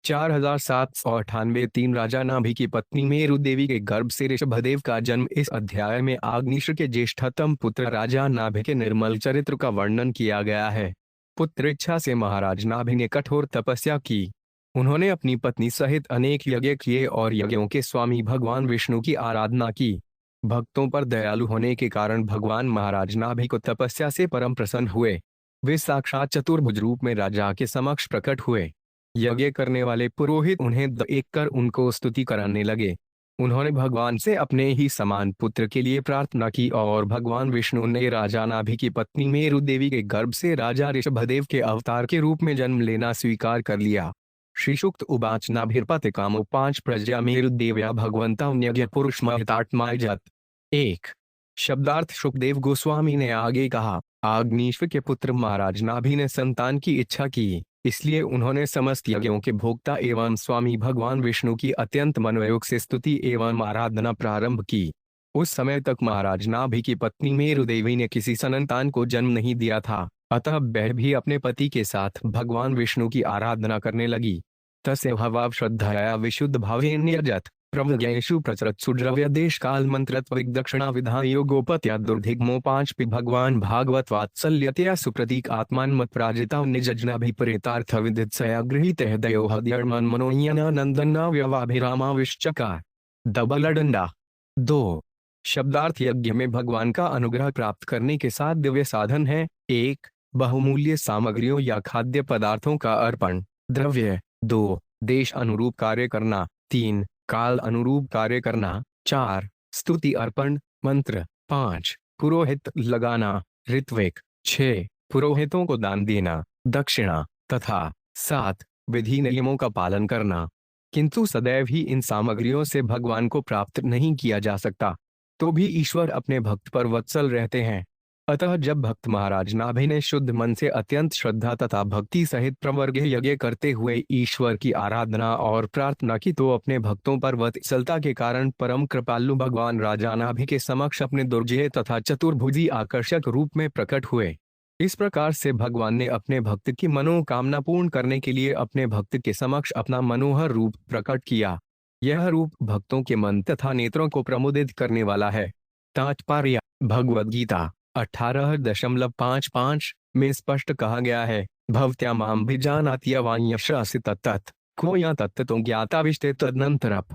4798 3 राजा नाभि की पत्नी मेरु देवी के गर्भ से ऋषभदेव का जन्म। इस अध्याय में अग्निश्र के ज्येष्ठतम पुत्र राजा नाभि के निर्मल चरित्र का वर्णन किया गया है। पुत्र इच्छा से महाराज नाभि ने कठोर तपस्या की। उन्होंने अपनी पत्नी सहित अनेक यज्ञ किए और यज्ञों के स्वामी भगवान विष्णु की आराधना की। भक्तों पर दयालु होने के कारण भगवान महाराज नाभि को तपस्या से परम प्रसन्न हुए। वे साक्षात चतुर्भुज रूप में राजा के समक्ष प्रकट हुए। यज्ञ करने वाले पुरोहित उन्हें देख कर उनको स्तुति कराने लगे। उन्होंने भगवान से अपने ही समान पुत्र के लिए प्रार्थना की और भगवान विष्णु ने राजा नाभि की पत्नी मेरु देवी के गर्भ से राजा ऋषभदेव के अवतार के रूप में जन्म लेना स्वीकार कर लिया। श्री शुक्त उवाच नाभिर्पते कामो 5 प्रज्ञा मेरुदेव्या भगवंता यज्ञ पुरुष महतात्मायजत। 1 शब्दार्थ सुखदेव गोस्वामी ने आगे कहा, अग्निश्व के पुत्र महाराज नाभि ने संतान की इच्छा की, इसलिए उन्होंने समस्त यज्ञों के भोक्ता एवं स्वामी भगवान विष्णु की अत्यंत मनोयोग से स्तुति एवं आराधना प्रारंभ की। उस समय तक महाराज नाभि की पत्नी मेरु देवी ने किसी संतान को जन्म नहीं दिया था, अतः वह भी अपने पति के साथ भगवान विष्णु की आराधना करने लगी। तस्य भावाव श्रद्धया विशुद्ध भावेन यजत प्रवज्ञेषु प्रचरत सुद्रव्य देश काल मंत्रत्व दक्षिणा विधान योगोपत्या दुर्धिग्मो 5 पि भगवान भागवत वात्सल्यतया सुप्रतीक आत्मान मत प्राजिता निजनाभिपरीतार्थ विदित सया गृहीत हृदयो हृदयर्मन मनोयनानंदना व्यवाभिरामाविश्चकार। दबलडंडा। 2 शब्दार्थ यज्ञ में भगवान का अनुग्रह प्राप्त करने के 7 दिव्य साधन है। 1 बहुमूल्य सामग्रियों या खाद्य पदार्थों का अर्पण। द्रव्य। 2 देश अनुरूप कार्य करना। 3 काल अनुरूप कार्य करना। 4 स्तुति अर्पण मंत्र। 5 पुरोहित लगाना ऋत्विक। 6 पुरोहितों को दान देना दक्षिणा तथा 7 विधि नियमों का पालन करना। किंतु सदैव ही इन सामग्रियों से भगवान को प्राप्त नहीं किया जा सकता, तो भी ईश्वर अपने भक्त पर वत्सल रहते हैं। अतः जब भक्त महाराज नाभि ने शुद्ध मन से अत्यंत श्रद्धा तथा भक्ति सहित प्रवर्ग यज्ञ करते हुए ईश्वर की आराधना और प्रार्थना की, तो अपने भक्तों पर वत्सलता के कारण परम कृपालु भगवान राजा नाभि के समक्ष अपने दुर्जय तथा चतुर्भुजी आकर्षक रूप में प्रकट हुए। इस प्रकार से भगवान ने अपने भक्त की मनोकामना पूर्ण करने के लिए अपने भक्त के समक्ष अपना मनोहर रूप प्रकट किया। यह रूप भक्तों के मन तथा नेत्रों को प्रमुदित करने वाला है। तात्पर्य। भगवद गीता 18.55 में स्पष्ट कहा गया है, भवत्या माम भिजानाति अवान्यश्रासि तत्तत् को या तत्तो ज्ञाता विष्टे तदनंतरप।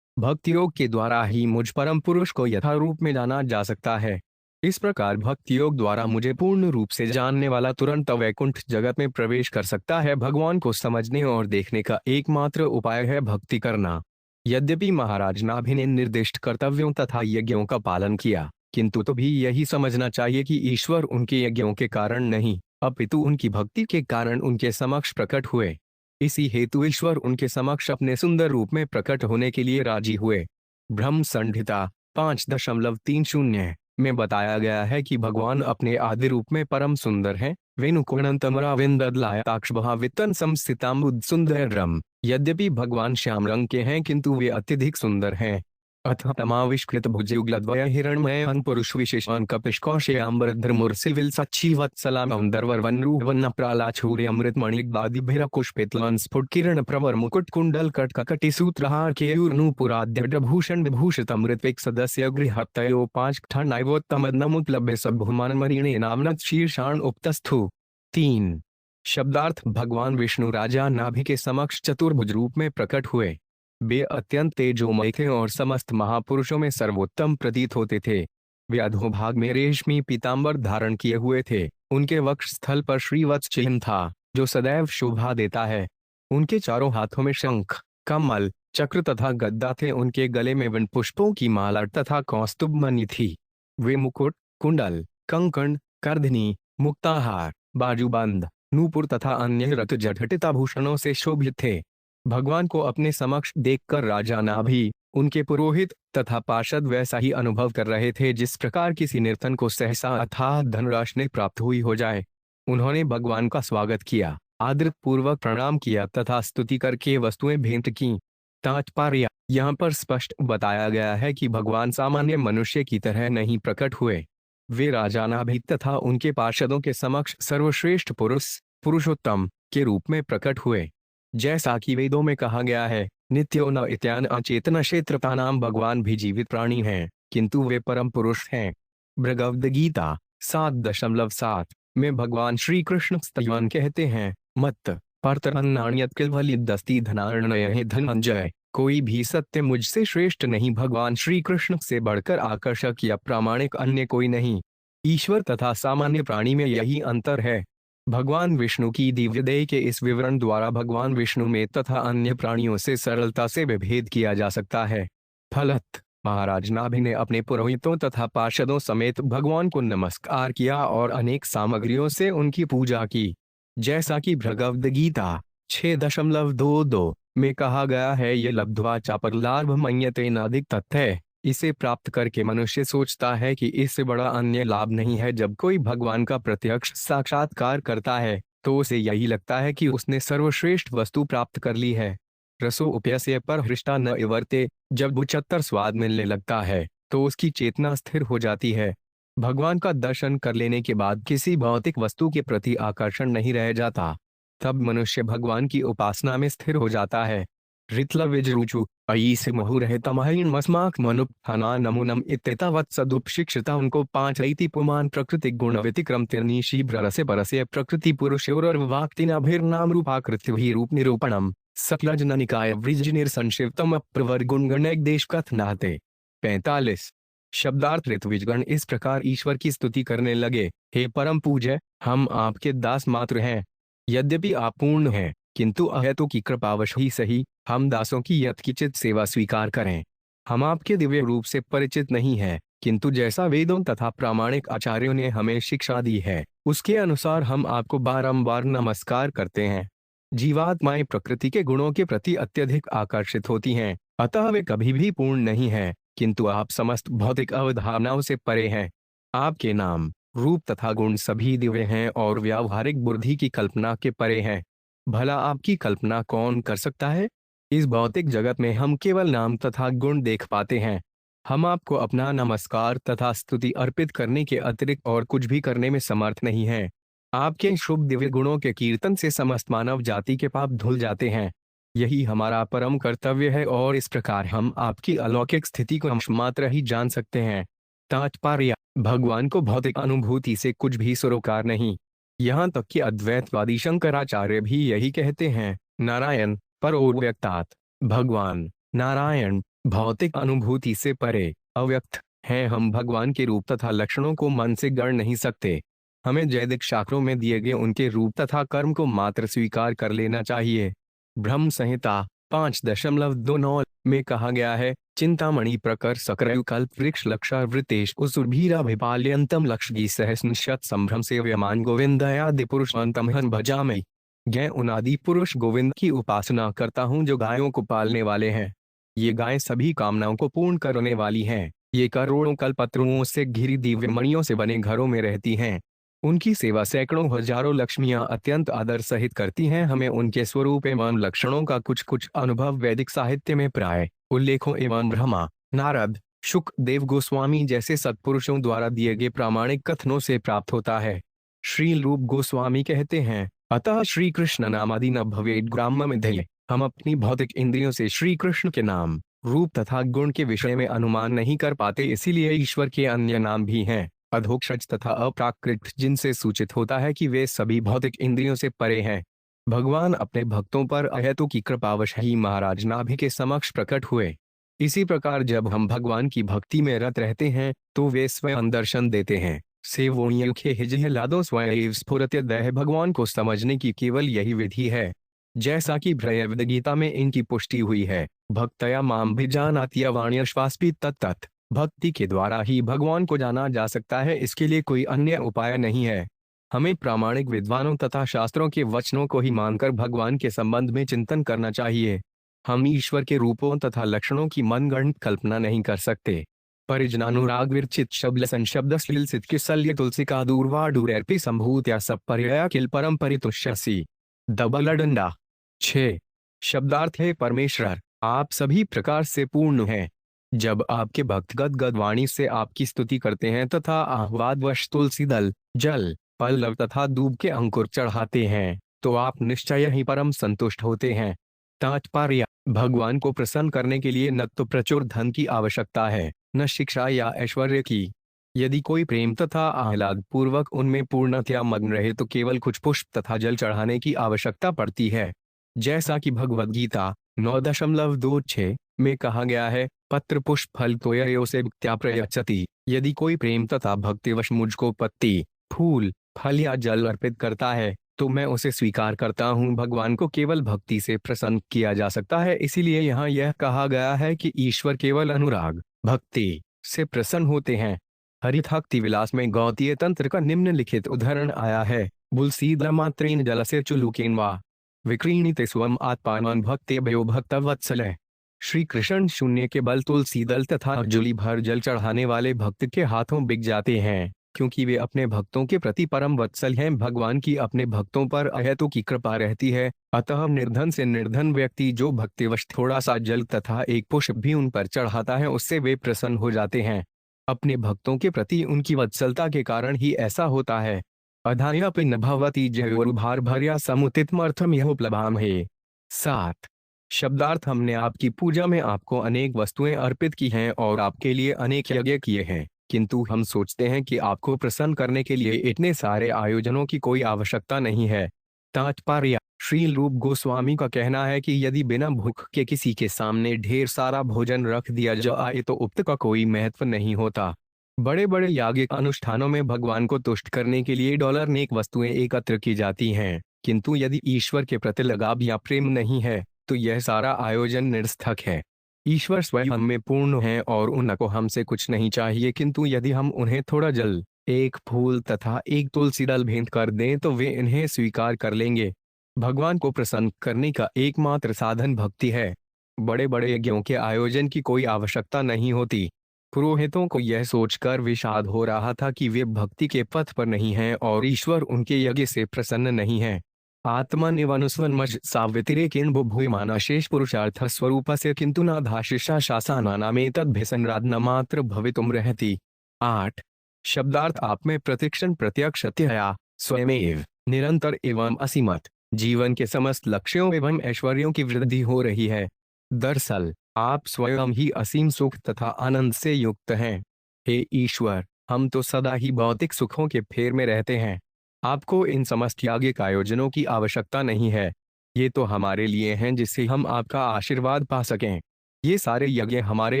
भक्ति योग के द्वारा ही मुझ परम पुरुष को यथा रूप में जाना जा सकता है। इस प्रकार भक्ति योग द्वारा मुझे पूर्ण रूप से जानने वाला तुरंत वैकुंठ जगत में प्रवेश कर सकता है। भगवान को समझने और देखने का एकमात्र उपाय है भक्ति करना। यद्यपि महाराज नाभि ने निर्दिष्ट कर्तव्यों तथा यज्ञों का पालन किया, किंतु तो भी यही समझना चाहिए कि ईश्वर उनके यज्ञों के कारण नहीं, अपितु उनकी भक्ति के कारण उनके समक्ष प्रकट हुए। इसी हेतु ईश्वर उनके समक्ष अपने सुंदर रूप में प्रकट होने के लिए राजी हुए। ब्रह्म संहिता 5.30 में बताया गया है कि भगवान अपने आदि रूप में परम सुंदर हैं। वेणुकुणंतमराविंददलायताक्षभावितन संस्थिताम्बुद सुंदरम। यद्यपि भगवान श्याम रंग के हैं, किंतु वे अत्यधिक सुंदर हैं। अथ तमाविष्कृत भुजयुगलद्वय हिरण्मय पुरुष विशेषण कपिशकौशेयांबरधर्मुर्सिविल सच्ची वत्सलामंदरवर्वन्रूवन प्रालाछूर्य अमृतमणिग्दादिभिरकुशपितलन स्फुट किरण प्रवर मुकुट कुंडल कटकटी सूत्रहार केयूरनूपुराद्यभूषण विभूषित अमृतविक सदस्य गृहतयो 5 ठनैवोत्तमदनमुपलभ्य सद्भुमानमरीणे नामनत शीर्षाण उपतस्थु। 3 शब्दार्थ भगवान विष्णु राजा नाभि के समक्ष चतुर्भुज रूप में प्रकट हुए। वे अत्यंत तेजोमय थे और समस्त महापुरुषों में सर्वोत्तम प्रतीत होते थे। वे अधोभाग में रेशमी पीतांबर धारण किए हुए थे। उनके वक्ष स्थल पर श्रीवत्स चिन्ह था, जो सदैव शोभा देता है। उनके चारों हाथों में शंख, कमल, चक्र तथा गद्दा थे। उनके गले में वन पुष्पों की माला तथा कौस्तुभ मणि थी। वे मुकुट, कुंडल, कंकण, करधनी, मुक्ताहार, बाजूबंद, नूपुर तथा अन्य रत्न जटित आभूषणों से शोभित थे। भगवान को अपने समक्ष देखकर राजा नाभि, उनके पुरोहित तथा पार्षद वैसा ही अनुभव कर रहे थे जिस प्रकार किसी निर्धन को सहसा अथाह धनराशि प्राप्त हुई हो जाए। उन्होंने भगवान का स्वागत किया, आदर पूर्वक प्रणाम किया तथा स्तुति करके वस्तुएं भेंट की। तात्पर्य। यहाँ पर स्पष्ट बताया गया है कि भगवान सामान्य मनुष्य की तरह नहीं प्रकट हुए। वे राजा नाभि तथा उनके पार्षदों के समक्ष सर्वश्रेष्ठ पुरुषोत्तम के रूप में प्रकट हुए। जैसा कि वेदों में कहा गया है, नित्यो न इत्यान अचेतन क्षेत्रता नाम भगवान भी जीवित प्राणी हैं, किंतु वे परम पुरुष हैं। भगवद गीता 7.7 में भगवान श्री कृष्ण स्तयन कहते हैं, मत परतरन्नान्यत् किल्वलिदस्ति धनार्णय धनंजय। कोई भी सत्य मुझसे श्रेष्ठ नहीं, भगवान श्री कृष्ण से बढ़कर आकर्षक या प्रामाणिक अन्य कोई नहीं। ईश्वर तथा सामान्य प्राणी में यही अंतर है। भगवान विष्णु की दिव्यदेह के इस विवरण द्वारा भगवान विष्णु में तथा अन्य प्राणियों से सरलता से विभेद किया जा सकता है। फलत महाराज नाभि ने अपने पुरोहितों तथा पार्षदों समेत भगवान को नमस्कार किया और अनेक सामग्रियों से उनकी पूजा की। जैसा कि भगवद गीता 6.22 में कहा गया है, ये लब्ध्वा चापरलार्भ मन्यते नाधिक तथ्य। इसे प्राप्त करके मनुष्य सोचता है कि इससे बड़ा अन्य लाभ नहीं है। जब कोई भगवान का प्रत्यक्ष साक्षात्कार करता है तो उसे यही लगता है कि उसने सर्वश्रेष्ठ वस्तु प्राप्त कर ली है। रसो उपयस्य पर हृष्टा न इवर्ते। जब उच्चतर स्वाद मिलने लगता है तो उसकी चेतना स्थिर हो जाती है। भगवान का दर्शन कर लेने के बाद किसी भौतिक वस्तु के प्रति आकर्षण नहीं रह जाता। तब मनुष्य भगवान की उपासना में स्थिर हो जाता है। ऋत्लविजरुचु अयि से महुरहितमहिन्मस्माक मनुत्थाना नमूनम इत्येतावत् सदुपशिक्षिता। उनको 5 रैति पुमान प्रकृति गुण व्यतिक्रम तिर्निशी भ्ररसे परसे प्रकृति पुरुषोर्वाक्तिनाभिर्नाम रूपाकृति रूप निरूपणम सकलजन निकाय वृजनिर संशिवतम अप्रवर गुणगणैक देश कथनाते। 45 शब्दार्थ ऋत्विजगण इस प्रकार ईश्वर की स्तुति करने लगे, हे परम पूज्य, हम आपके दास मात्र हैं। यद्यपि आप पूर्ण हैं, किंतु अहेतु की कृपावश ही सही हम दासों की यथोचित सेवा स्वीकार करें। हम आपके दिव्य रूप से परिचित नहीं हैं, किंतु जैसा वेदों तथा प्रामाणिक आचार्यों ने हमें शिक्षा दी है उसके अनुसार हम आपको बारंबार नमस्कार करते हैं। जीवात्माएं प्रकृति के गुणों के प्रति अत्यधिक आकर्षित होती हैं, अतः वे कभी भी पूर्ण नहीं हैं, किंतु आप समस्त भौतिक अवधारणाओं से परे हैं। आपके नाम, रूप तथा गुण सभी दिव्य हैं और व्यावहारिक बुद्धि की कल्पना के परे हैं। भला आपकी कल्पना कौन कर सकता है? इस भौतिक जगत में हम केवल नाम तथा गुण देख पाते हैं। हम आपको अपना नमस्कार तथा स्तुति अर्पित करने के अतिरिक्त और कुछ भी करने में समर्थ नहीं हैं। आपके शुभ दिव्य गुणों के कीर्तन से समस्त मानव जाति के पाप धुल जाते हैं। यही हमारा परम कर्तव्य है और इस प्रकार हम आपकी अलौकिक स्थिति को अंशमात्र ही जान सकते हैं। तात्पर्य: भगवान को भौतिक अनुभूति से कुछ भी सरोकार नहीं। यहाँ तक कि अद्वैतवादी शंकराचार्य भी यही कहते हैं, नारायण परोव्यक्तात्। भगवान नारायण भौतिक अनुभूति से परे अव्यक्त हैं। हम भगवान के रूप तथा लक्षणों को मन से गढ़ नहीं सकते। हमें वैदिक शास्त्रों में दिए गए उनके रूप तथा कर्म को मात्र स्वीकार कर लेना चाहिए। ब्रह्म संहिता 5.29 में कहा गया है, चिंतामणि प्रकर सकरयु कल्प वृक्ष लक्षा वृतेश उसुरभीराभिपाल्यंतम लक्ष्मी सहस्नशत संभ्रम से व्यमान गोविंदयादि पुरुषांतम हन भजामि। मैं उनादि पुरुष गोविंद की उपासना करता हूँ जो गायों को पालने वाले हैं। ये गायें सभी कामनाओं को पूर्ण करने वाली हैं। ये करोड़ों कल्पतरुओं से घिरी दिव्य मणियों से बने घरों में रहती हैं। उनकी सेवा सैकड़ों हजारों लक्ष्मियां अत्यंत आदर सहित करती हैं। हमें उनके स्वरूप एवं लक्षणों का कुछ कुछ अनुभव वैदिक साहित्य में प्राय उल्लेखों एवं ब्रह्मा, नारद, शुक देव गोस्वामी जैसे सत्पुरुषों द्वारा दिए गए प्रामाणिक कथनों से प्राप्त होता है। श्री रूप गोस्वामी कहते हैं, अतः श्री कृष्ण नामादि न भवेद ग्राम्य मिथ्ये। हम अपनी भौतिक इंद्रियों से श्री कृष्ण के नाम, रूप तथा गुण के विषय में अनुमान नहीं कर पाते, इसीलिए ईश्वर के अन्य नाम भी हैं, अधोक्षज तथा अप्राकृत, जिनसे सूचित होता है कि वे सभी भौतिक इंद्रियों से परे हैं। भगवान अपने भक्तों पर अहेतु की कृपावश ही महाराज नाभि के समक्ष प्रकट हुए। इसी प्रकार जब हम भगवान की भक्ति में रत रहते हैं तो वे स्वयं दर्शन देते हैं। सेवोण्यखे हिजह लादो स्वयं स्फुरत्य दह। भगवान को समझने की केवल यही विधि है। जैसा कि भगवद गीता में इनकी पुष्टि हुई है, भक्तया माम भिजानाति वाण्यश्वास्पि तत्तत्। भक्ति के द्वारा ही भगवान को जाना जा सकता है, इसके लिए कोई अन्य उपाय नहीं है। हमें प्रामाणिक विद्वानों तथा शास्त्रों के वचनों को ही मानकर भगवान के संबंध में चिंतन करना चाहिए। हम ईश्वर के रूपों तथा लक्षणों की मनगढ़ंत कल्पना नहीं कर सकते। परिजनानुराग विरचित शब्द संशब्द श्लीलसित किसल्य तुलसिका दूरवाडूरैर्पि संभूत्या सब पर्याया किल परम परितुष्यसि। दबलडंडा 6 शब्दार्थ है, परमेश्वर आप सभी प्रकार से पूर्ण हैं। जब आपके भक्त गदगद वाणी से आपकी स्तुति करते हैं तथा आह्वादवश तुलसी दल, जल, पल्लव तथा दूब के अंकुर चढ़ाते हैं तो आप निश्चय ही परम संतुष्ट होते हैं। तात्पर्य: भगवान को प्रसन्न करने के लिए न तो प्रचुर धन की आवश्यकता है, न शिक्षा या ऐश्वर्य की। यदि कोई प्रेम तथा आह्लाद पूर्वक उनमें पूर्णतया मग्न रहे तो केवल कुछ पुष्प तथा जल चढ़ाने की आवश्यकता पड़ती है। जैसा कि भगवद गीता 9.26 में कहा गया है, पत्र पुष्प फल तोययो से प्रयच्छति। यदि कोई प्रेम तथा भक्तिवश मुझको पत्ती, फूल, फल या जल अर्पित करता है तो मैं उसे स्वीकार करता हूँ। भगवान को केवल भक्ति से प्रसन्न किया जा सकता है, इसीलिए यहाँ यह कहा गया है कि ईश्वर केवल अनुराग, भक्ति से प्रसन्न होते हैं। हरिभक्ति विलास में गौतीय तंत्र का निम्नलिखित उदाहरण आया है: बुलसीदमात्रेन जलसे चुलुकेन वा विक्रीणिते स्वम आत्मानं भक्तेभ्यो भक्तवत्सलः। श्री कृष्ण शून्य के बल तुलसी दल तथा जुली भर जल चढ़ाने वाले भक्त के हाथों बिक जाते हैं, क्योंकि वे अपने भक्तों के प्रति परम वत्सल हैं। भगवान की अपने भक्तों पर अहेतु की कृपा रहती है, अतः निर्धन से निर्धन व्यक्ति जो भक्तिवश थोड़ा सा जल तथा एक पुष्प भी उन पर चढ़ाता है, उससे वे प्रसन्न हो जाते हैं। अपने भक्तों के प्रति उनकी वत्सलता के कारण ही ऐसा होता है। अधायापि न भवति जयोरुभार भर्या समुतितमर्थम यह प्लभाम है। 7 शब्दार्थ: हमने आपकी पूजा में आपको अनेक वस्तुएं अर्पित की हैं और आपके लिए अनेक यज्ञ किए हैं, किंतु हम सोचते हैं कि आपको प्रसन्न करने के लिए इतने सारे आयोजनों की कोई आवश्यकता नहीं है। तात्पर्य: श्रील रूप गोस्वामी का कहना है कि यदि बिना भूख के किसी के सामने ढेर सारा भोजन रख दिया जाए तो उक्त का कोई महत्व नहीं होता। बड़े बड़े याज्ञिक अनुष्ठानों में भगवान को तुष्ट करने के लिए नेक वस्तुएं एकत्र की जाती हैं, किंतु यदि ईश्वर के प्रति लगाव या प्रेम नहीं है तो यह सारा आयोजन निरर्थक है। ईश्वर स्वयं हम में पूर्ण है और उनको हमसे कुछ नहीं चाहिए, किंतु यदि हम उन्हें थोड़ा जल, एक फूल तथा एक तुलसी दल भेंट कर दें तो वे इन्हें स्वीकार कर लेंगे। भगवान को प्रसन्न करने का एकमात्र साधन भक्ति है। बड़े बड़े यज्ञों के आयोजन की कोई आवश्यकता नहीं होती। पुरोहितों को यह सोचकर विषाद हो रहा था कि वे भक्ति के पथ पर नहीं हैं और ईश्वर उनके यज्ञ से प्रसन्न नहीं है। आत्मनिवनुस्वन्मज साव्यतिरेकेन बुभूयमाना शेष पुरुषार्थ स्वरूप से किंतु नाधाशिषा शासानानामेतद्भिसंराधना मात्र भवितुम रहती। 8 शब्दार्थ: आप में प्रतिक्षण प्रत्यक्षतया स्वयमेव निरंतर एवं असीमत जीवन के समस्त लक्ष्यों एवं ऐश्वर्यों की वृद्धि हो रही है। दरअसल आप स्वयं ही असीम सुख तथा आनंद से युक्त हैं। हे ईश्वर, हम तो सदा ही भौतिक सुखों के फेर में रहते हैं। आपको इन समस्त याज्ञिक आयोजनों की आवश्यकता नहीं है। ये तो हमारे लिए हैं जिससे हम आपका आशीर्वाद पा सकें। ये सारे यज्ञ हमारे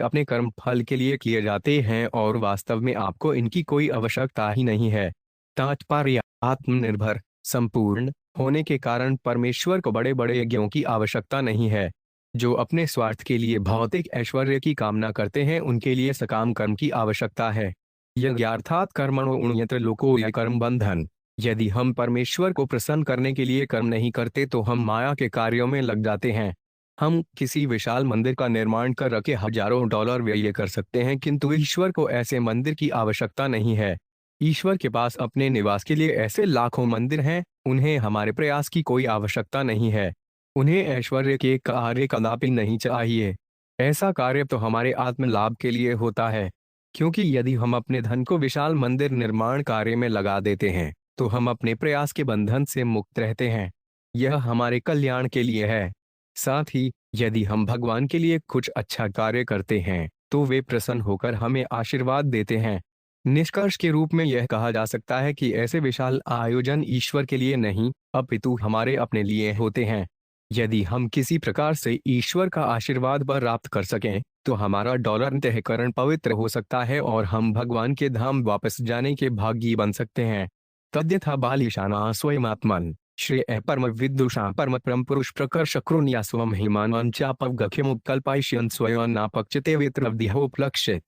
अपने कर्म फल के लिए किए जाते हैं और वास्तव में आपको इनकी कोई आवश्यकता ही नहीं है। तात्पर्य: आत्मनिर्भर संपूर्ण होने के कारण परमेश्वर को बड़े बड़े यज्ञों की आवश्यकता नहीं है। जो अपने स्वार्थ के लिए भौतिक ऐश्वर्य की कामना करते हैं उनके लिए सकाम कर्म की आवश्यकता है। यज्ञ अर्थात कर्मणो उण्यत्र लोको या कर्म बंधन। यदि हम परमेश्वर को प्रसन्न करने के लिए कर्म नहीं करते तो हम माया के कार्यों में लग जाते हैं। हम किसी विशाल मंदिर का निर्माण कर रखे हजारों डॉलर व्यय कर सकते हैं, किंतु ईश्वर को ऐसे मंदिर की आवश्यकता नहीं है। ईश्वर के पास अपने निवास के लिए ऐसे लाखों मंदिर हैं, उन्हें हमारे प्रयास की कोई आवश्यकता नहीं है। उन्हें ऐश्वर्य के कार्य कदापि नहीं चाहिए। ऐसा कार्य तो हमारे आत्म लाभ के लिए होता है, क्योंकि यदि हम अपने धन को विशाल मंदिर निर्माण कार्य में लगा देते हैं तो हम अपने प्रयास के बंधन से मुक्त रहते हैं। यह हमारे कल्याण के लिए है। साथ ही यदि हम भगवान के लिए कुछ अच्छा कार्य करते हैं तो वे प्रसन्न होकर हमें आशीर्वाद देते हैं। निष्कर्ष के रूप में यह कहा जा सकता है कि ऐसे विशाल आयोजन ईश्वर के लिए नहीं अपितु हमारे अपने लिए होते हैं। यदि हम किसी प्रकार से ईश्वर का आशीर्वाद प्राप्त कर सकें तो हमारा डॉलर अंतःकरण पवित्र हो सकता है और हम भगवान के धाम वापस जाने के भागी बन सकते हैं। तद्यथा बालिशाना स्वयमात्मन श्रेय परम विदुषा परम परम पुरुष प्रकर्ष क्रुनिया स्वम हिमानं चापगख्यमुपकल्पायष्यन् स्वयं नापक्षते वेत्रवदिहोपलक्षित।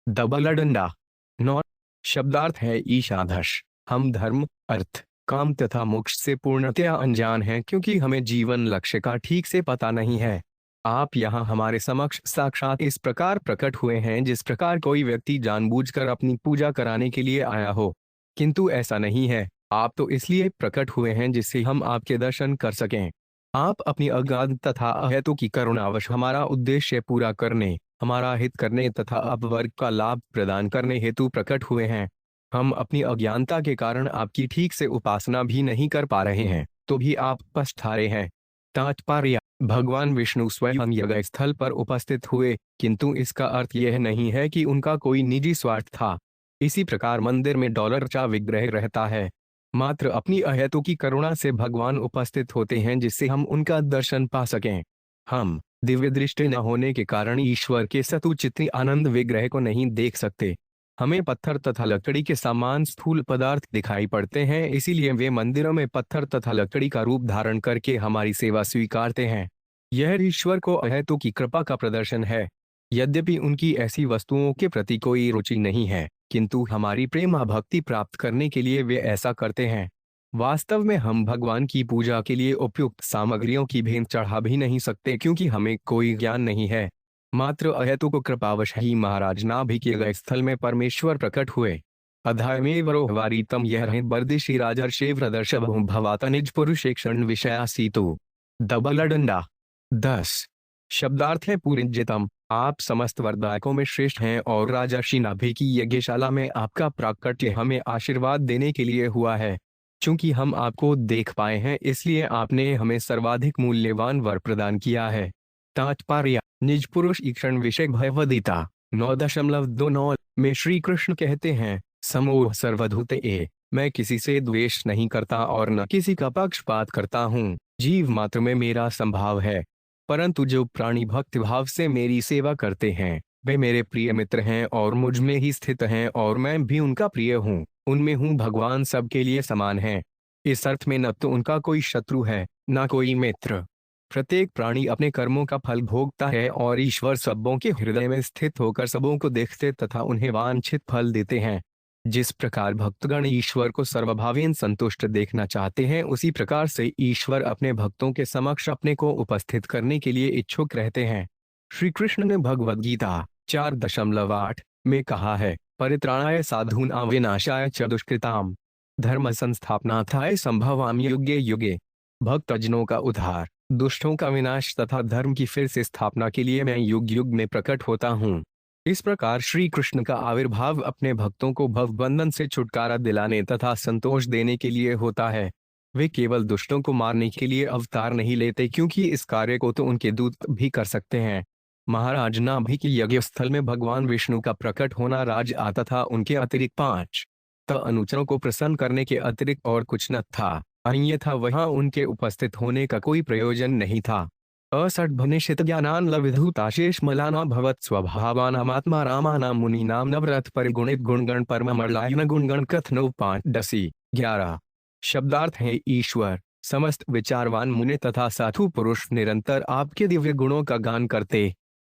दबलडंडा। 9 शब्दार्थ है ईशाधश: हम धर्म, अर्थ, काम तथा मोक्ष से पूर्णतया अनजान हैं, क्योंकि हमें जीवन लक्ष्य का ठीक से पता नहीं है। आप यहाँ हमारे समक्ष साक्षात इस प्रकार प्रकट हुए हैं जिस प्रकार कोई व्यक्ति जानबूझकर अपनी पूजा कराने के लिए आया हो, किंतु ऐसा नहीं है। आप तो इसलिए प्रकट हुए हैं जिससे हम आपके दर्शन कर सकें। आप अपनी अगाध तथा अहेतु की करुणावश हमारा उद्देश्य पूरा करने, हमारा हित करने तथा अपवर्ग का लाभ प्रदान करने हेतु प्रकट हुए हैं। हम अपनी अज्ञानता के कारण आपकी ठीक से उपासना भी नहीं कर पा रहे हैं। तो भी आप पछतारे हैं। तात्पर्य: भगवान विष्णु स्वयं यज्ञ स्थल पर उपस्थित हुए, किंतु इसका अर्थ यह नहीं है कि उनका कोई निजी स्वार्थ था। इसी प्रकार मंदिर में डॉलर का विग्रह रहता है, मात्र अपनी अहेतुकी करुणा से भगवान उपस्थित होते हैं जिससे हम उनका दर्शन पा सकें। हम दिव्य दृष्टि न होने के कारण ईश्वर के सतुचित आनंद विग्रह को नहीं देख सकते। हमें पत्थर तथा लकड़ी के समान स्थूल पदार्थ दिखाई पड़ते हैं, इसीलिए वे मंदिरों में पत्थर तथा लकड़ी का रूप धारण करके हमारी सेवा स्वीकारते हैं। यह ईश्वर को अहेतु की कृपा का प्रदर्शन है। यद्यपि उनकी ऐसी वस्तुओं के प्रति कोई रुचि नहीं है, किंतु हमारी प्रेम भक्ति प्राप्त करने के लिए वे ऐसा करते हैं। वास्तव में हम भगवान की पूजा के लिए उपयुक्त सामग्रियों की भेंट चढ़ा भी नहीं सकते, क्योंकि हमें कोई ज्ञान नहीं है। मात्र अहेतुक कृपावश ही महाराज नाभि के गए स्थल में परमेश्वर प्रकट हुए। अध्याय में वरोहवारीतम यह रहे बर्दिशी राजर्षे प्रदर्शभ भवाता निज पुरुषेक्षण विषया सीतु दबलडंडा। 10 शब्दार्थ है पुरिंजितम, आप समस्त वरदायकों में श्रेष्ठ हैं और राजर्षि नाभि की यज्ञशाला में आपका प्राकट्य हमें आशीर्वाद देने के लिए हुआ है। चूंकि हम आपको देख पाए हैं, इसलिए आपने हमें सर्वाधिक मूल्यवान वर प्रदान किया है। तात्पर्य: निज पुरुष ईक्षण विषय भयवदिता 9.29 में श्री कृष्ण कहते हैं, समोह सर्वधूते, मैं किसी से द्वेष नहीं करता और न किसी का पक्षपात करता हूँ। जीव मात्र में मेरा संभाव है, परंतु जो प्राणी भक्ति भाव से मेरी सेवा करते हैं वे मेरे प्रिय मित्र हैं और मुझ में ही स्थित हैं और मैं भी उनका प्रिय हूँ। उनमें हूँ भगवान सबके लिए समान है। इस अर्थ में न तो उनका कोई शत्रु है न कोई मित्र। प्रत्येक प्राणी अपने कर्मों का फल भोगता है और ईश्वर सबों के हृदय में स्थित होकर सबों को देखते तथा उन्हें वांछित फल देते हैं। जिस प्रकार भक्तगण ईश्वर को सर्वभावेन संतुष्ट देखना चाहते हैं, उसी प्रकार से ईश्वर अपने भक्तों के समक्ष अपने को उपस्थित करने के लिए इच्छुक रहते हैं। श्री कृष्ण ने भगवद गीता 4.8 में कहा है, परित्राणाय साधूनां विनाशाय च दुष्कृताम धर्म संस्थापनार्थाय संभवामि युगे युगे। भक्तजनों का उद्धार, दुष्टों का विनाश तथा धर्म की फिर से स्थापना के लिए मैं युग युग में प्रकट होता हूँ। इस प्रकार श्री कृष्ण का आविर्भाव अपने भक्तों को भवबंधन से छुटकारा दिलाने तथा संतोष देने के लिए होता है। वे केवल दुष्टों को मारने के लिए अवतार नहीं लेते, क्योंकि इस कार्य को तो उनके दूत भी कर सकते हैं। महाराज नाभि के यज्ञ स्थल में भगवान विष्णु का प्रकट होना राज आता था। उनके अतिरिक्त 5 अनुचरों को प्रसन्न करने के अतिरिक्त और कुछ न था, अन्यथा वहां उनके उपस्थित होने का कोई प्रयोजन नहीं था। असद्भनिषित ज्ञानान लविधुताशेष मलाना भवत स्वभावानामात्मा रामानाम मुनीनाम नवरथ परिगुणित गुणगण परममलायन गुणगण कथनो 5-11 शब्दार्थ है ईश्वर। समस्त विचारवान मुनि तथा साधु पुरुष निरंतर आपके दिव्य गुणों का गान करते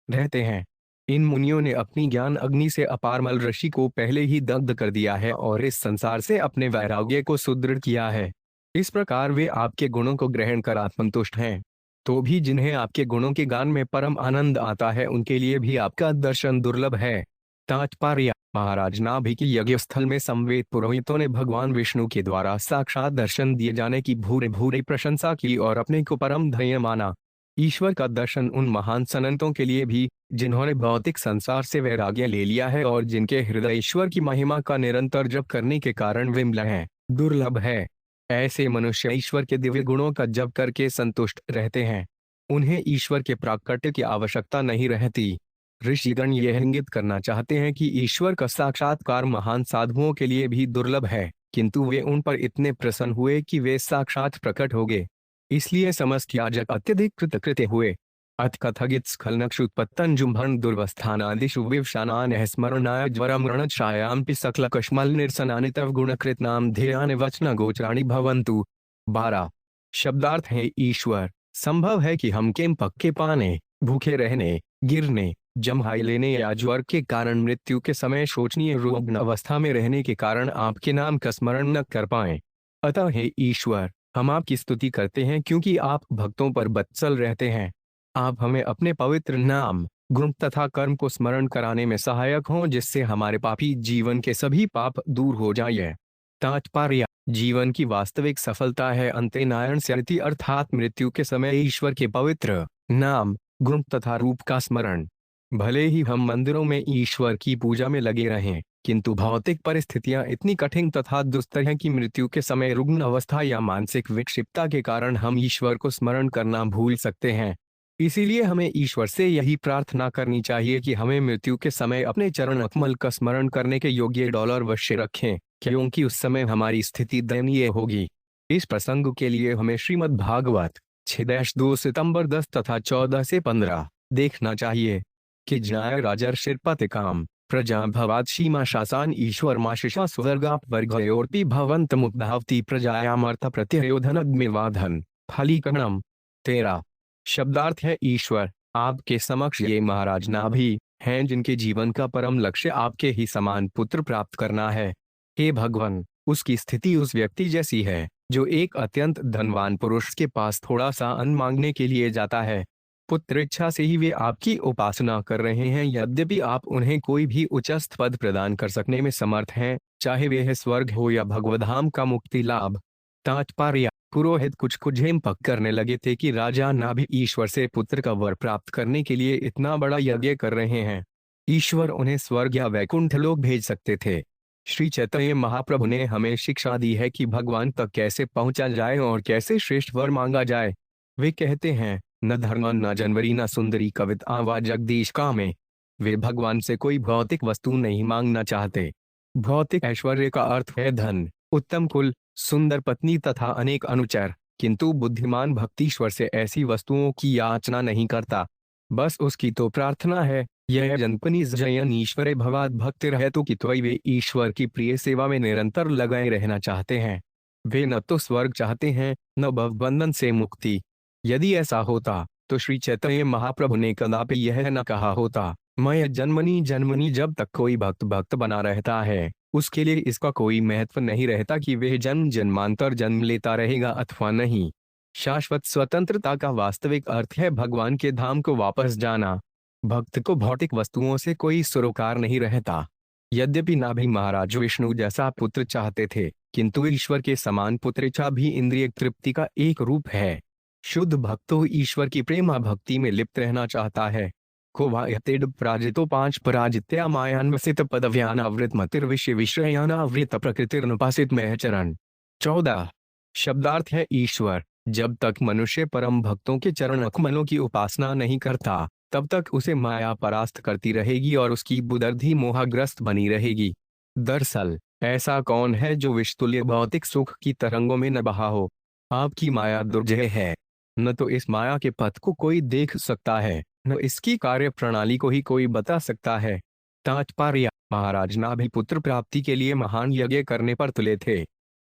रहते हैं। इन मुनियों ने अपनी ज्ञान अग्नि से अपारमल ऋषि को पहले ही दग्ध कर दिया है और इस संसार से अपने वैराग्य को सुदृढ़ किया है। इस प्रकार वे आपके गुणों को ग्रहण कर आत्मंतुष्ट हैं। तो भी जिन्हें आपके गुणों के गान में परम आनंद आता है, उनके लिए भी आपका दर्शन दुर्लभ है। तात्पर्य: महाराज नाभि के यज्ञ स्थल में संवेद पुरोहितों ने भगवान विष्णु के द्वारा साक्षात दर्शन दिए जाने की भूरे भूरे प्रशंसा की और अपने को परम धन्य माना। ईश्वर का दर्शन उन महान संतों के लिए भी जिन्होंने भौतिक संसार से वैराग्य ले लिया है और जिनके हृदय ईश्वर की महिमा का निरंतर जप करने के कारण विमल है, दुर्लभ है। ऐसे मनुष्य ईश्वर के दिव्य गुणों का जप करके संतुष्ट रहते हैं। उन्हें ईश्वर के प्राकट्य की आवश्यकता नहीं रहती। ऋषिगण यह इंगित करना चाहते हैं कि ईश्वर का साक्षात्कार महान साधुओं के लिए भी दुर्लभ है, किंतु वे उन पर इतने प्रसन्न हुए कि वे साक्षात प्रकट हो गए। इसलिए समस्त याजक अत्यधिक कृतकृत्य हुए। अथ कथगित स्खलनक्षुत्पत्तन जुम्भन दुर्वस्थानादिषु विवशानान स्मरणाय ज्वरमृणच्छायां पि सकलकश्मल निरसनानि तव गुणकृतनाम ध्येयानि वचन गोचराणि भवन्तु। 12 शब्दार्थ है ईश्वर। संभव है कि हम केम पक्के पाने, भूखे रहने, गिरने, जम्हाई लेने या ज्वर के कारण मृत्यु के समय शोचनीय रुग्ण अवस्था में रहने के कारण आपके नाम का स्मरण न कर पाएं। अतः हे ईश्वर, हम आपकी स्तुति करते हैं क्योंकि आप भक्तों पर बत्सल रहते हैं। आप हमें अपने पवित्र नाम, गुण तथा कर्म को स्मरण कराने में सहायक हों, जिससे हमारे पापी जीवन के सभी पाप दूर हो जाएं। तात्पर्य: जीवन की वास्तविक सफलता है अंत्यनायण स्मृति, अर्थात मृत्यु के समय ईश्वर के पवित्र नाम, गुण तथा रूप का स्मरण। भले ही हम मंदिरों में ईश्वर की पूजा में लगे रहें, किंतु भौतिक परिस्थितियां इतनी कठिन तथा दुस्तर हैं कि मृत्यु के समय रुग्ण अवस्था या मानसिक विक्षिप्तता के कारण हम ईश्वर को स्मरण करना भूल सकते हैं। इसीलिए हमें ईश्वर से यही प्रार्थना करनी चाहिए कि हमें मृत्यु के समय अपने चरण कमल का स्मरण करने के योग्य डॉलर अवश्य रखें, क्योंकि उस समय हमारी स्थिति दयनीय होगी। इस प्रसंग के लिए हमें श्रीमद् भागवत 6-2 सितंबर 10 तथा 14 से 15 देखना चाहिए कि ज्ञाय राजर्षिर्पति काम प्रजा भवाद सीमा शासान ईश्वर माशिषा स्वर्गाप वर्गयोर्पि भवंत मुग्धावती प्रजायामर्थ प्रत्ययोधनग्निवाधन फलीकरणम 13। शब्दार्थ है ईश्वर, आपके समक्ष ये महाराज नाभि हैं जिनके जीवन का परम लक्ष्य आपके ही समान पुत्र प्राप्त करना है। हे भगवान, उसकी स्थिति उस व्यक्ति जैसी है जो एक अत्यंत धनवान पुरुष के पास थोड़ा सा अन्न मांगने के लिए जाता है। पुत्र इच्छा से ही वे आपकी उपासना कर रहे हैं, यद्यपि आप उन्हें कोई भी उच्चस्थ पद प्रदान कर सकने में समर्थ हैं, चाहे वे स्वर्ग हो या भगवधाम का मुक्ति लाभ। तात्पर्य: पुरोहित कुछ झेमपक करने लगे थे कि राजा नाभि ईश्वर से पुत्र का वर प्राप्त करने के लिए इतना बड़ा यज्ञ कर रहे हैं। ईश्वर उन्हें स्वर्ग या वैकुंठ लोक भेज सकते थे। श्री चैतन्य महाप्रभु ने हमें शिक्षा दी है कि भगवान तक कैसे पहुंचा जाए और कैसे श्रेष्ठ वर मांगा जाए। वे कहते हैं, न धर्म न जनवरी न सुंदरी कविता व जगदीश कामे। वे भगवान से कोई भौतिक वस्तु नहीं मांगना चाहते। भौतिक ऐश्वर्य का अर्थ है धन, उत्तम कुल, सुंदर पत्नी तथा अनेक अनुचर, किंतु बुद्धिमान भक्तिश्वर से ऐसी वस्तुओं की याचना नहीं करता। बस उसकी तो प्रार्थना है, यह जनपनी जयन ईश्वरे भवाद भक्ति रहतु कि त्वयि। वे ईश्वर की प्रिय सेवा में निरंतर लगाए रहना चाहते हैं। वे न तो स्वर्ग चाहते हैं न भवबंधन से मुक्ति। यदि ऐसा होता तो श्री चैतन्य महाप्रभु ने कदापि यह न कहा होता, मैं जन्मनी जन्मनी। जब तक कोई भक्त भक्त बना रहता है उसके लिए इसका कोई महत्व नहीं रहता कि वह जन्म जन्मांतर जन्म लेता रहेगा अथवा नहीं। शाश्वत स्वतंत्रता का वास्तविक अर्थ है भगवान के धाम को वापस जाना। भक्त को भौतिक वस्तुओं से कोई सरोकार नहीं रहता। यद्यपि नाभि महाराज विष्णु जैसा पुत्र चाहते थे, किंतु ईश्वर के समान पुत्र इच्छा भी इंद्रिय तृप्ति का एक रूप है। शुद्ध भक्त तो ईश्वर की प्रेमा भक्ति में लिप्त रहना चाहता है। को वायतेड पराजितो 5 पराजित्या मायान्वसित पदव्यानावृत मतिर्विषय विषयानावृत प्रकृतिर्नुपासित में चरण। 14। शब्दार्थ है ईश्वर। जब तक मनुष्य परम भक्तों के चरण कमलों की उपासना नहीं करता, तब तक उसे माया परास्त करती रहेगी और उसकी बुद्धि मोहग्रस्त बनी रहेगी। दरअसल ऐसा कौन है जो विषतुल्य भौतिक सुख की तरंगों में न बहा हो? आपकी माया दुर्जय है। न तो इस माया के पथ को कोई देख सकता है, न इसकी कार्य प्रणाली को ही कोई बता सकता है। तात्पर्य: महाराज नाभि पुत्र प्राप्ति के लिए महान यज्ञ करने पर तुले थे।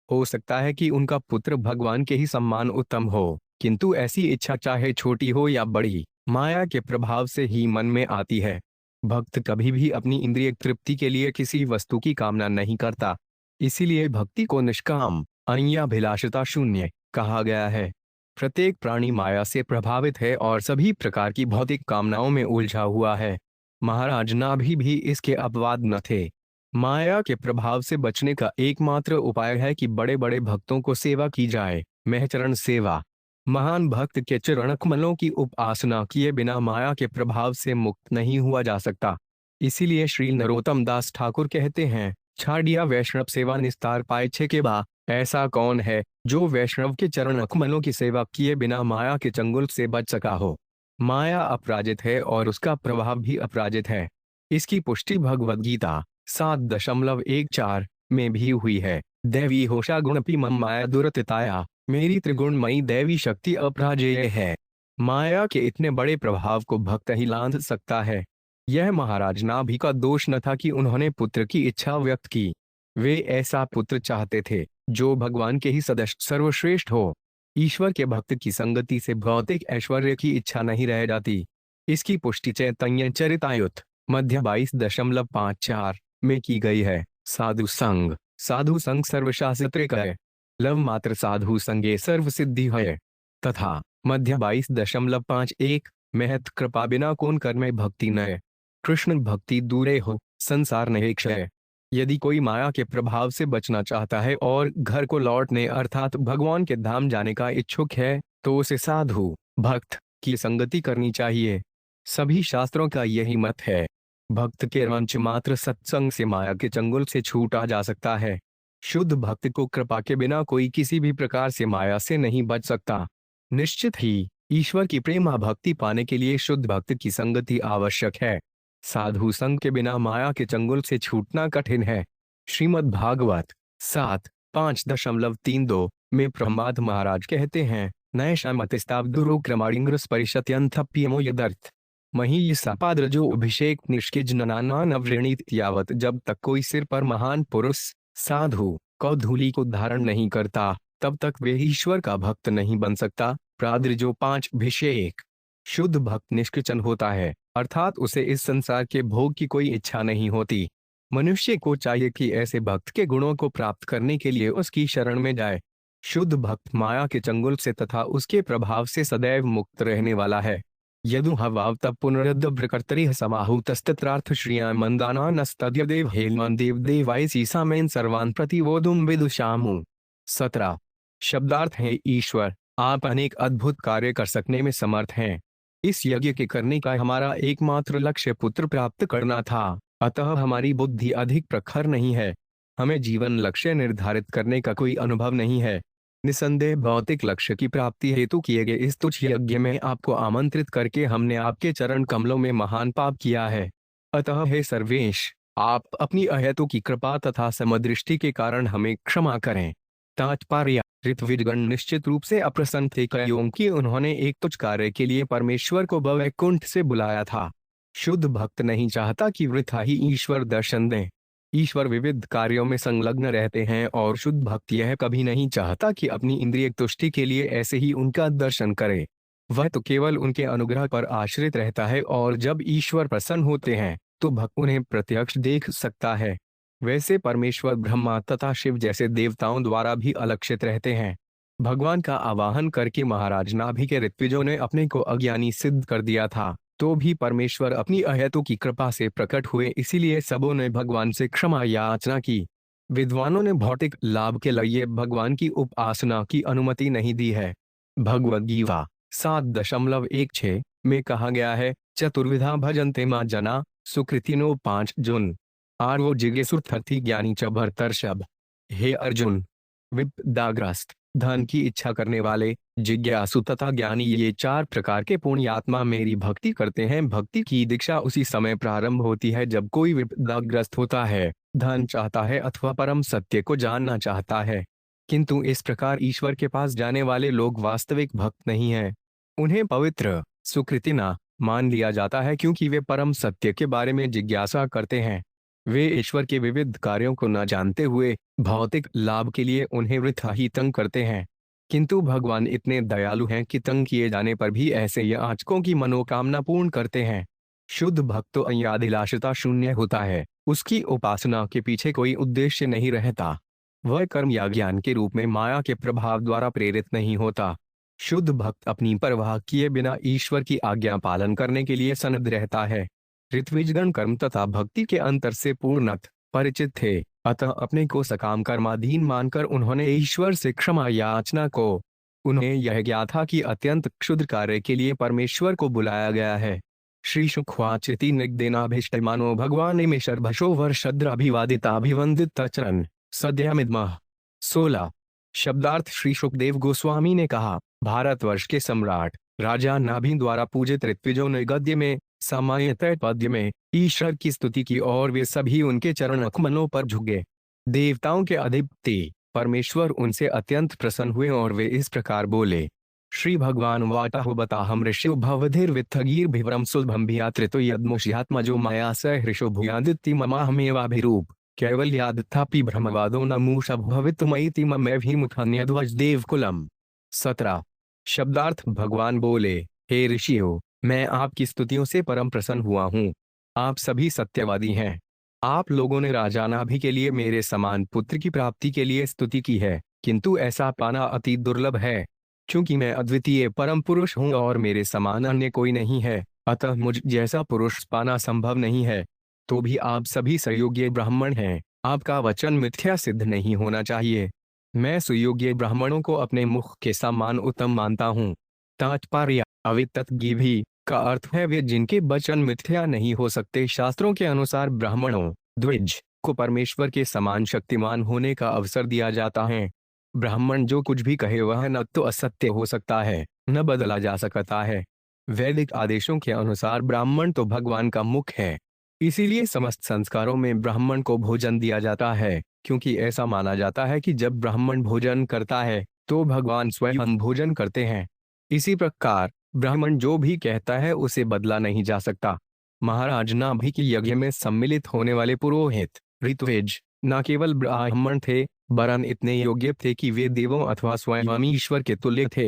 हो सकता है कि उनका पुत्र भगवान के ही सम्मान उत्तम हो, किंतु ऐसी इच्छा चाहे छोटी हो या बड़ी, माया के प्रभाव से ही मन में आती है। भक्त कभी भी अपनी इंद्रिय तृप्ति के लिए किसी वस्तु की कामना नहीं करता। इसीलिए भक्ति को निष्काम अन्याभिलाषता शून्य कहा गया है। प्रत्येक प्राणी माया से प्रभावित है और सभी प्रकार की भौतिक कामनाओं में उलझा हुआ है। महाराज नाभि भी इसके अपवाद न थे। माया के प्रभाव से बचने का एकमात्र उपाय है कि बड़े बड़े भक्तों को सेवा की जाए, महचरण सेवा। महान भक्त के चरण कमलों की उपासना किए बिना माया के प्रभाव से मुक्त नहीं हुआ जा सकता। इसीलिए श्री नरोत्तम दास ठाकुर कहते हैं, छाड़िया वैष्णव सेवा निस्तार पाए छे के बा। ऐसा कौन है जो वैष्णव के चरण कमलों की सेवा किए बिना माया के चंगुल से बच सका हो? माया अपराजित है और उसका प्रभाव भी अपराजित है। इसकी पुष्टि भगवद गीता 7.14 में भी हुई है। दैवी होशा गुणपी मम माया दुरतिताया, मेरी त्रिगुणमयी दैवी शक्ति अपराजेय है। माया के इतने बड़े प्रभाव को भक्त ही लांघ सकता है। यह महाराज नाभि का दोष न था कि उन्होंने पुत्र की इच्छा व्यक्त की। वे ऐसा पुत्र चाहते थे जो भगवान के ही सदस्य सर्वश्रेष्ठ हो। ईश्वर के भक्त की संगति से भौतिक ऐश्वर्य की इच्छा नहीं रह जाती। इसकी पुष्टि चैतन्य चरितायुत मध्य 22.54 में की गई है। साधु संग सर्वशास्त्रिक है, लव मात्र साधु संगे सर्व सिद्धि है। तथा मध्य 22.51 महत कृपा बिना कौन कर में भक्ति न, कृष्ण भक्ति दूरे हो संसार नहीं क्षय। यदि कोई माया के प्रभाव से बचना चाहता है और घर को लौटने अर्थात भगवान के धाम जाने का इच्छुक है, तो उसे साधु भक्त की संगति करनी चाहिए। सभी शास्त्रों का यही मत है। भक्त के वंश मात्र सत्संग से माया के चंगुल से छूटा जा सकता है। शुद्ध भक्त को कृपा के बिना कोई किसी भी प्रकार से माया से नहीं बच सकता। निश्चित ही ईश्वर की प्रेमा भक्ति पाने के लिए शुद्ध भक्त की संगति आवश्यक है। साधु संग के बिना माया के चंगुल से छूटना कठिन है। श्रीमद् भागवत 7:5.32 में प्रहलाद महाराज कहते हैं, नए शमतिस्ताब्दुरो क्रमाणिंग्रस परिशत्यंथप्यमो यदर्थ मही सपाद्रजो अभिषेक निष्किज ननाना नवृणीत। यावत जब तक कोई सिर पर महान पुरुष साधु कौधूली को धारण नहीं करता, तब तक वे ईश्वर का भक्त नहीं बन सकता। प्राद्रजो 5 अभिषेक। शुद्ध भक्त निष्किंचन होता है, अर्थात उसे इस संसार के भोग की कोई इच्छा नहीं होती। मनुष्य को चाहिए कि ऐसे भक्त के गुणों को प्राप्त करने के लिए उसकी शरण में जाए। शुद्ध भक्त माया के चंगुल से तथा उसके प्रभाव से सदैव मुक्त रहने वाला है। यदु हवाव तब पुनरुद्धृकर्तरि समाहुतस्तत्रार्थ श्रिया मंदाना नस्तद्यदेव हेलमन देव देवाय सीसामेन सर्वान प्रतिवोदुम विदुषामु। 17 शब्दार्थ है, ईश्वर आप अनेक अद्भुत कार्य कर सकने में समर्थ हैं। इस यज्ञ के करने का हमारा एकमात्र लक्ष्य पुत्र प्राप्त करना था, अतः हमारी बुद्धि अधिक प्रखर नहीं है। हमें जीवन लक्ष्य निर्धारित करने का कोई अनुभव नहीं है। निसंदेह भौतिक लक्ष्य की प्राप्ति हेतु किए गए इस तुच्छ यज्ञ में आपको आमंत्रित करके हमने आपके चरण कमलों में महान पाप किया है। अतः हे सर्वेश, आप अपनी अहेतु की कृपा तथा समदृष्टि के कारण हमें क्षमा करें। तात्पर्य, ऋत्विजगण निश्चित रूप से अप्रसन्न थे क्योंकि उन्होंने एक तुच्छ कार्य के लिए परमेश्वर को वैकुंठ से बुलाया था। शुद्ध भक्त नहीं चाहता कि वृथा ही ईश्वर दर्शन दें। ईश्वर विविध कार्यों में संलग्न रहते हैं और शुद्ध भक्त यह कभी नहीं चाहता कि अपनी इंद्रिय तुष्टि के लिए ऐसे ही उनका दर्शन करे। वह तो केवल उनके अनुग्रह पर आश्रित रहता है और जब ईश्वर प्रसन्न होते हैं तो भक्त उन्हें प्रत्यक्ष देख सकता है। वैसे परमेश्वर ब्रह्मा तथा शिव जैसे देवताओं द्वारा भी अलक्षित रहते हैं। भगवान का आवाहन करके महाराज नाभि के ऋत्विजों ने अपने को अज्ञानी सिद्ध कर दिया था, तो भी परमेश्वर अपनी अहेतु की कृपा से प्रकट हुए, इसीलिए सबों ने भगवान से क्षमा याचना की। विद्वानों ने भौतिक लाभ के लिए भगवान की उपासना की अनुमति नहीं दी है। भगवद गीता 7:16 में कहा गया है, चतुर्विधा भजन्ते मां जना सुकृतिनो 5 जुन आर्वो जिज्ञासुर्थर्थी ज्ञानी च भरतर्षभ। हे अर्जुन, विपदाग्रस्त, धन की इच्छा करने वाले, जिज्ञासु तथा ज्ञानी, ये 4 प्रकार के पुण्यात्मा मेरी भक्ति करते हैं। भक्ति की दीक्षा उसी समय प्रारंभ होती है जब कोई विपदाग्रस्त होता है, धन चाहता है अथवा परम सत्य को जानना चाहता है। किंतु इस प्रकार ईश्वर के पास जाने वाले लोग वास्तविक भक्त नहीं हैं। उन्हें पवित्र सुकृतिना मान लिया जाता है क्योंकि वे परम सत्य के बारे में जिज्ञासा करते हैं। वे ईश्वर के विविध कार्यों को न जानते हुए भौतिक लाभ के लिए उन्हें वृथा ही तंग करते हैं। किंतु भगवान इतने दयालु हैं कि तंग किए जाने पर भी ऐसे याचकों की मनोकामना पूर्ण करते हैं। शुद्ध भक्त तो अयाधिलाषता शून्य होता है, उसकी उपासना के पीछे कोई उद्देश्य नहीं रहता। वह कर्म या ज्ञान के रूप में माया के प्रभाव द्वारा प्रेरित नहीं होता। शुद्ध भक्त अपनी परवाह किए बिना ईश्वर की आज्ञा पालन करने के लिए सनद रहता है। ऋत्विजगण कर्म तथा भक्ति के अंतर से पूर्णतः परिचित थे, अतः अपने को सकाम कर्माधीन मानकर उन्होंने ईश्वर से क्षमा याचना को। उन्हें यह ज्ञात था कि अत्यंत क्षुद्र कार्य के लिए परमेश्वर को बुलाया गया है। श्री शुक्वाचिति निगदेनाभिष्टमानो भगवान में शर्भशो वर्षद्राभिवादिताभिवंदित चरण सद्यमिद्मः। 16 शब्दार्थ, श्री सुखदेव गोस्वामी ने कहा, भारतवर्ष के सम्राट राजा नाभि द्वारा पूजित ऋत्विजों ने गद्य में, सामान्यतः पद्य में ईश्वर की स्तुति की और वे सभी उनके चरण कमलों पर झुके। देवताओं के अधिपति परमेश्वर उनसे अत्यंत प्रसन्न हुए और वे इस प्रकार बोले, श्री भगवान वाटाहु बताहम ऋषि भवधिर वित्थगीर भिवरम सुलभम भियात्रितो यद्मोषियात्मजो माया स हृषो भूयादित्य ममाहमेवाभिरूप कैवल्यादथापि ब्रह्मवादो न मूष भवितुमयिति ममेभिमुखन्यध्वज देवकुलम। 17 शब्दार्थ, भगवान बोले, हे ऋषियों, मैं आपकी स्तुतियों से परम प्रसन्न हुआ हूँ। आप सभी सत्यवादी हैं। आप लोगों ने राजा नाभि के लिए मेरे समान पुत्र की प्राप्ति के लिए स्तुति की है, किंतु ऐसा पाना अति दुर्लभ है। क्योंकि मैं अद्वितीय परम पुरुष हूँ और मेरे समान अन्य कोई नहीं है, अतः मुझ जैसा पुरुष पाना संभव नहीं है। तो भी आप सभी सुयोग्य ब्राह्मण हैं, आपका वचन मिथ्या सिद्ध नहीं होना चाहिए। मैं सुयोग्य ब्राह्मणों को अपने मुख के समान उत्तम मानता हूँ। तात्पर्य, अवितत भी जिसका अर्थ है वे जिनके वचन मिथ्या नहीं हो सकते। शास्त्रों के अनुसार ब्राह्मणों द्विज को परमेश्वर के समान शक्तिमान होने का अवसर दिया जाता है। ब्राह्मण जो कुछ भी कहे वह न तो असत्य हो सकता है न बदला जा सकता है। वैदिक आदेशों के अनुसार ब्राह्मण तो भगवान का मुख है, इसीलिए समस्त संस्कारों में ब्राह्मण को भोजन दिया जाता है, क्योंकि ऐसा माना जाता है कि जब ब्राह्मण भोजन करता है तो भगवान स्वयं भोजन करते हैं। इसी प्रकार ब्राह्मण जो भी कहता है उसे बदला नहीं जा सकता। महाराज नाभि के यज्ञ में सम्मिलित होने वाले पुरोहित ऋत्विज न केवल ब्राह्मण थे वरन इतने योग्य थे कि वे देवों अथवा स्वयं ईश्वर के तुल्य थे।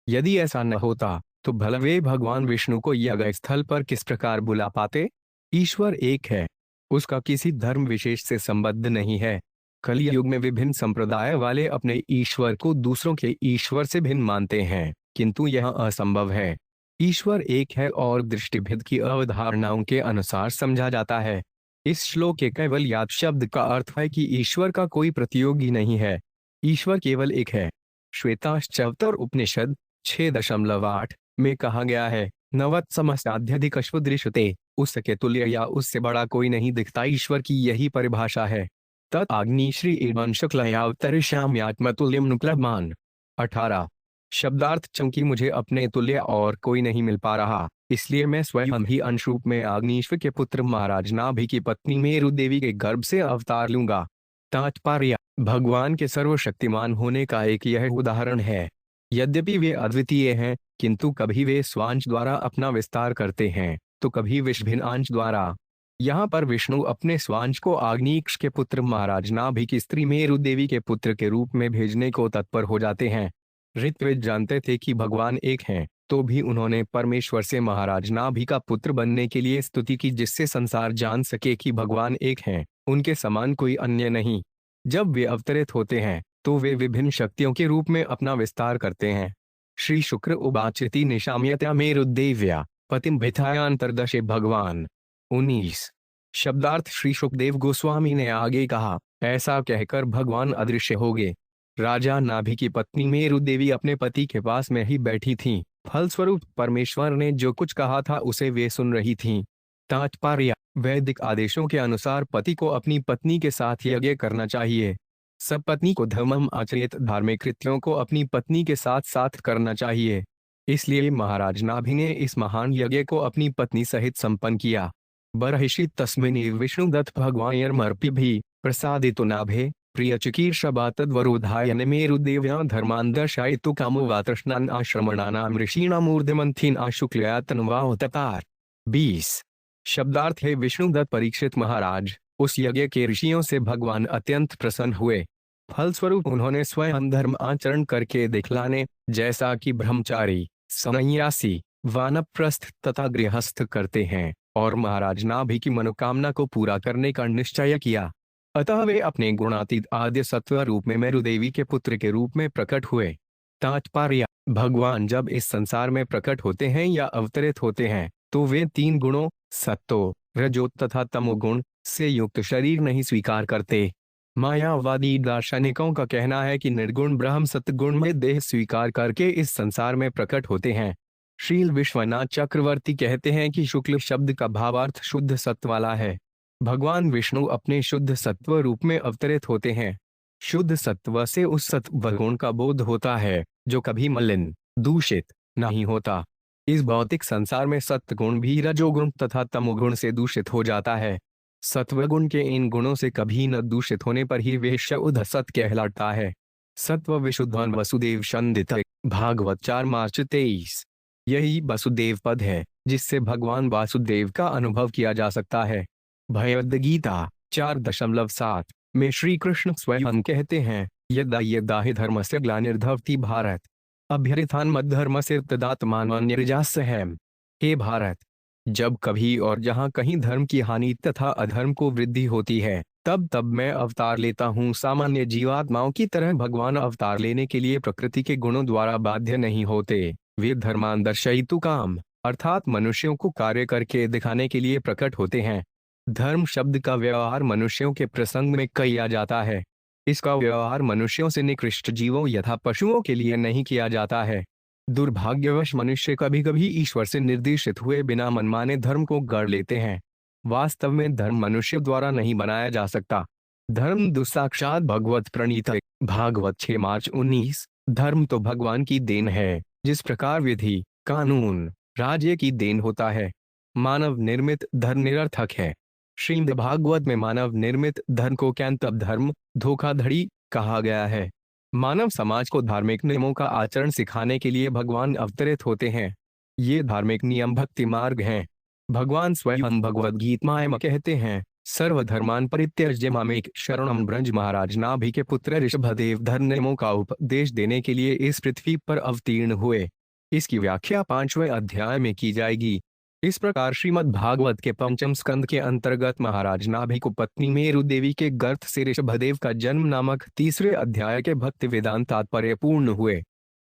यदि ऐसा न होता तो भला वे भगवान विष्णु को यज्ञ स्थल पर किस प्रकार बुला पाते। ईश्वर एक है, उसका किसी धर्म विशेष से संबंध नहीं है। कलयुग में विभिन्न संप्रदाय वाले अपने ईश्वर को दूसरों के ईश्वर से भिन्न मानते हैं, किंतु यह असंभव है। ईश्वर एक है और दृष्टिभेद की अवधारणाओं के अनुसार समझा जाता है। इस श्लोक के केवल याद शब्द का अर्थ है कि ईश्वर का कोई प्रतियोगी नहीं है, ईश्वर केवल एक है। श्वेताश्चवतर उपनिषद 6.8 में कहा गया है, नवत समस्ताध्यधिकश्व दृश्यते, उसके तुल्य या उससे बड़ा कोई नहीं दिखता। ईश्वर की यही परिभाषा है। तत् आग्निश्री एवं शुक्लयावतरिष्याम्यात्मतुल्यम नुक्लमान। 18 शब्दार्थ चूंकि मुझे अपने तुल्य और कोई नहीं मिल पा रहा, इसलिए मैं स्वयं ही अंश रूप में अग्निश्व के पुत्र महाराज नाभि की पत्नी मेरु देवी के गर्भ से अवतार लूंगा। तात्पर्य, भगवान के सर्वशक्तिमान होने का एक यह उदाहरण है। यद्यपि वे अद्वितीय हैं, किंतु कभी वे स्वांश द्वारा अपना विस्तार करते हैं तो कभी विषभिन्न अंश द्वारा। यहाँ पर विष्णु अपने स्वांश को आग्नेयक्ष के पुत्र महाराज नाभि की स्त्री मेरु देवी के पुत्र के रूप में भेजने को तत्पर हो जाते हैं। ऋत्विज जानते थे कि भगवान एक हैं, तो भी उन्होंने परमेश्वर से महाराज नाभि का पुत्र बनने के लिए स्तुति की, जिससे संसार जान सके कि भगवान एक हैं, उनके समान कोई अन्य नहीं। जब वे अवतरित होते हैं तो वे विभिन्न शक्तियों के रूप में अपना विस्तार करते हैं। श्री शुक्र उवाचति निशाम्यत्या मेरुदेव्या पतिम भिथायांतर्दशे भगवान। 19 शब्दार्थ, श्री सुखदेव गोस्वामी ने आगे कहा, ऐसा कहकर भगवान अदृश्य हो गए। राजा नाभि की पत्नी मेरु देवी अपने पति के पास में ही बैठी थीं। फलस्वरूप परमेश्वर ने जो कुछ कहा था उसे वे सुन रही थीं। तात्पर्य, वैदिक आदेशों के अनुसार पति को अपनी पत्नी के साथ यज्ञ करना चाहिए। सब पत्नी को धर्मम आचरित धार्मिक कृत्यों को अपनी पत्नी के साथ साथ करना चाहिए। इसलिए महाराज नाभि ने इस महान यज्ञ को अपनी पत्नी सहित संपन्न किया। बर्हिषि तस्मिन् विष्णुदत्त भगवान्मर्पि भी प्रसादितो नाभे प्रिय चिकीर्षा तद्वरोधाय मेरुदेव्या धर्मान दर्शयितु कामो तृष्णान् आश्रमणानां ऋषीणामूर्ध्वमन्थिन् आशुक्लया तन्वावतार। 20 शब्दार्थ है, विष्णुदत्त परीक्षित महाराज उस यज्ञ के ऋषियों से भगवान अत्यंत प्रसन्न हुए। फलस्वरूप उन्होंने स्वयं धर्म आचरण करके दिखलाने, जैसा कि ब्रह्मचारी, सन्यासी, वानप्रस्थ तथा गृहस्थ करते हैं, और महाराज नाभि की मनोकामना को पूरा करने का निश्चय किया। अतः वे अपने गुणातीत आद्य सत्व रूप में मेरुदेवी के पुत्र के रूप में प्रकट हुए। तात्पर्य, भगवान जब इस संसार में प्रकट होते हैं या अवतरित होते हैं तो वे 3 गुणों सत्तो, रजो तथा तमोगुण से युक्त शरीर नहीं स्वीकार करते। मायावादी दार्शनिकों का कहना है कि निर्गुण ब्रह्म सत्गुण में देह स्वीकार करके इस संसार में प्रकट होते हैं। श्रील विश्वनाथ चक्रवर्ती कहते हैं कि शुक्ल शब्द का भावार्थ शुद्ध सत्व वाला है। भगवान विष्णु अपने शुद्ध सत्व रूप में अवतरित होते हैं। शुद्ध सत्व से उस सत्व गुण का बोध होता है जो कभी मलिन, दूषित नहीं होता। इस भौतिक संसार में सत्वगुण भी रजोगुण तथा तमोगुण से दूषित हो जाता है। सत्वगुण के इन गुणों से कभी न दूषित होने पर ही वे शुद्ध सत्व कहलाता है। सत्व विशुद्धवान वसुदेव संदित। भागवत 4 मार्च 23। यही वसुदेव पद है जिससे भगवान वासुदेव का अनुभव किया जा सकता है। भगवद गीता 4.7 में श्री कृष्ण स्वयं कहते हैं, यदा यदा हि धर्मस्य ग्लानिर्भवति भारत अभ्युत्थानं मद्धर्मस्य तदात्मानोऽन्यजास्यहम्। हे भारत, जब कभी और जहाँ कहीं धर्म की हानि तथा अधर्म को वृद्धि होती है तब तब मैं अवतार लेता हूँ। सामान्य जीवात्माओं की तरह भगवान अवतार लेने के लिए प्रकृति के गुणों द्वारा बाध्य नहीं होते। वे धर्मान दर्शयितु काम अर्थात मनुष्यों को कार्य करके दिखाने के लिए प्रकट होते हैं। धर्म शब्द का व्यवहार मनुष्यों के प्रसंग में किया जाता है। इसका व्यवहार मनुष्यों से निकृष्ट जीवों यथा पशुओं के लिए नहीं किया जाता है। दुर्भाग्यवश मनुष्य कभी कभी ईश्वर से निर्देशित हुए बिना मनमाने धर्म को गढ़ लेते हैं। वास्तव में धर्म मनुष्य द्वारा नहीं बनाया जा सकता। धर्म दुस्साक्षात भगवत प्रणीत है। भागवत 6 मार्च 19। धर्म तो भगवान की देन है, जिस प्रकार विधि कानून राज्य की देन होता है। मानव निर्मित धर्म निरर्थक है। श्रीमद् भागवत में मानव निर्मित धर्म को कैंतव धर्म, धोखाधड़ी कहा गया है। मानव समाज को धार्मिक नियमों का आचरण सिखाने के लिए भगवान अवतरित होते हैं। ये धार्मिक नियम भक्ति मार्ग हैं। भगवान स्वयं भगवद गीता में कहते हैं, सर्वधर्मान परित्यज्य मामेक शरणम ब्रज। महाराज नाभि के पुत्र ऋषभदेव धर्म नियमों का उपदेश देने के लिए इस पृथ्वी पर अवतीर्ण हुए। इसकी व्याख्या 5वें अध्याय में की जाएगी। इस प्रकार श्रीमद् भागवत के 5म स्कंद के अंतर्गत महाराज नाभि को पत्नी मेरु देवी के गर्भ से ऋषभदेव का जन्म नामक 3रे अध्याय के भक्ति वेदांत तात्पर्य पूर्ण हुए।